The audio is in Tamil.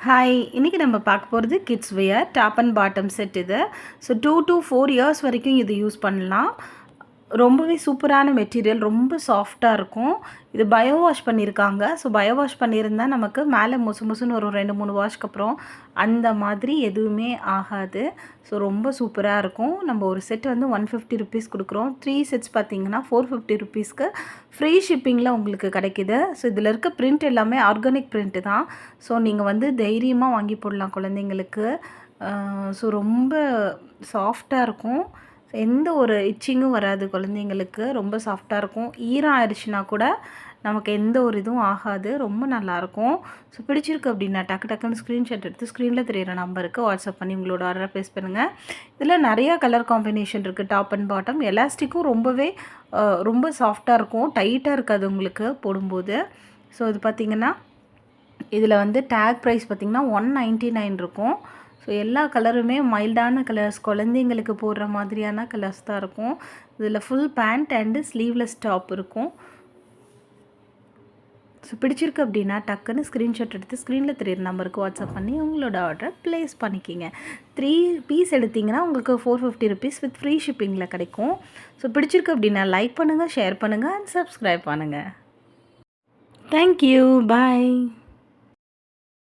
ஹாய், இன்றைக்கி நம்ம பார்க்க போகிறது kids wear top and bottom set இது. ஸோ 2 to 4 இயர்ஸ் வரைக்கும் இது யூஸ் பண்ணலாம். ரொம்பவே சூப்பரான மெட்டீரியல், ரொம்ப சாஃப்டாக இருக்கும். இது பயோ வாஷ் பண்ணியிருக்காங்க. ஸோ பயோ வாஷ் பண்ணியிருந்தால் நமக்கு மேலே முசுன்னு ஒரு 2-3 வாஷ்க்கு அப்புறம் அந்த மாதிரி எதுவுமே ஆகாது. ஸோ ரொம்ப சூப்பராக இருக்கும். நம்ம ஒரு செட் வந்து 150 ருபீஸ் கொடுக்குறோம். 3 செட்ஸ் பார்த்திங்கன்னா 450 ருபீஸ்க்கு ஃப்ரீ ஷிப்பிங்கில் உங்களுக்கு கிடைக்கிது. ஸோ இதில் இருக்க பிரிண்ட் எல்லாமே ஆர்கானிக் பிரிண்ட்டு தான். ஸோ நீங்கள் வந்து தைரியமாக வாங்கி போடலாம் குழந்தைங்களுக்கு. ஸோ ரொம்ப சாஃப்டாக இருக்கும். எந்த ஒரு இச்சிங்கும் வராது குழந்தைங்களுக்கு. ரொம்ப சாஃப்டாக இருக்கும். ஈரம் ஆயிடுச்சுன்னா கூட நமக்கு எந்த ஒரு இதுவும் ஆகாது. ரொம்ப நல்லாயிருக்கும். ஸோ பிடிச்சிருக்கு அப்படின்னா டக்குன்னு ஸ்க்ரீன்ஷாட் எடுத்து ஸ்க்ரீனில் தெரியிற நம்பருக்கு வாட்ஸ்அப் பண்ணி உங்களோட ஆர்டரை ப்ளேஸ் பண்ணுங்கள். இதில் நிறையா கலர் காம்பினேஷன் இருக்குது. டாப் அண்ட் பாட்டம் எலாஸ்டிக்கும் ரொம்பவே ரொம்ப சாஃப்டாக இருக்கும். டைட்டாக இருக்காது உங்களுக்கு போடும்போது. ஸோ இது பார்த்திங்கன்னா இதில் வந்து டேக் ப்ரைஸ் பார்த்திங்கன்னா 199 இருக்கும். ஸோ எல்லா கலருமே மைல்டான கலர்ஸ், குழந்தைங்களுக்கு போடுற மாதிரியான கலர்ஸ் தான் இருக்கும். இதில் full pant and sleeveless top இருக்கும். ஸோ பிடிச்சிருக்கு அப்படின்னா டக்குன்னு ஸ்க்ரீன்ஷாட் எடுத்து ஸ்க்ரீனில் தெரியிற நம்பருக்கு வாட்ஸ்அப் பண்ணி உங்களோட ஆர்டரை ப்ளேஸ் பண்ணிக்கிங்க. 3 பீஸ் எடுத்திங்கன்னா உங்களுக்கு 450 ருபீஸ் வித் ஃப்ரீ ஷிப்பிங்கில் கிடைக்கும். ஸோ பிடிச்சிருக்கு அப்படின்னா லைக் பண்ணுங்கள், ஷேர் பண்ணுங்கள் அண்ட் சப்ஸ்கிரைப் பண்ணுங்கள். தேங்க்யூ, பாய்.